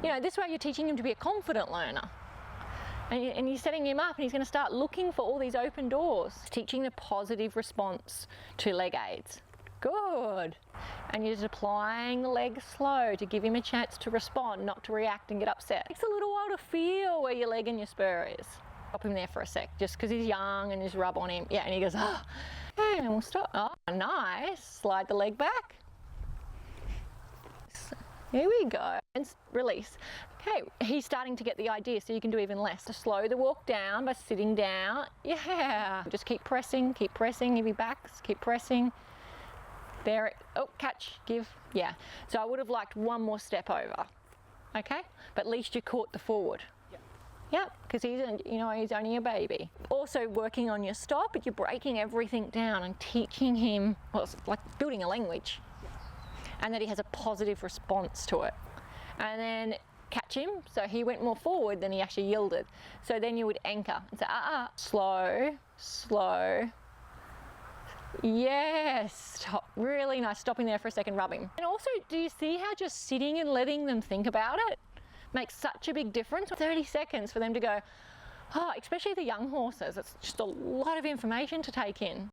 You know, this way you're teaching him to be a confident learner. And you're setting him up and he's going to start looking for all these open doors. Teaching the positive response to leg aids. Good. And you're just applying the leg slow to give him a chance to respond, not to react and get upset. It takes a little while to feel where your leg and your spur is. Stop him there for a sec, just because he's young, and just rub on him. Yeah, and he goes, oh, and we'll stop. Oh, nice. Slide the leg back. Here we go, and release. Okay, he's starting to get the idea, so you can do even less. To slow the walk down by sitting down. Yeah, just keep pressing, if he backs, keep pressing. There, oh, catch, give, yeah. So I would have liked one more step over, okay? But at least you caught the forward. Yep, because he's only a baby. Also working on your stop, but you're breaking everything down and teaching him, well, it's like building a language. And that he has a positive response to it. And then catch him, so he went more forward than he actually yielded. So then you would anchor and say, slow, slow. Yes, stop. Really nice, stopping there for a second, rubbing. And also, do you see how just sitting and letting them think about it makes such a big difference? 30 seconds for them to go, oh, especially the young horses, it's just a lot of information to take in.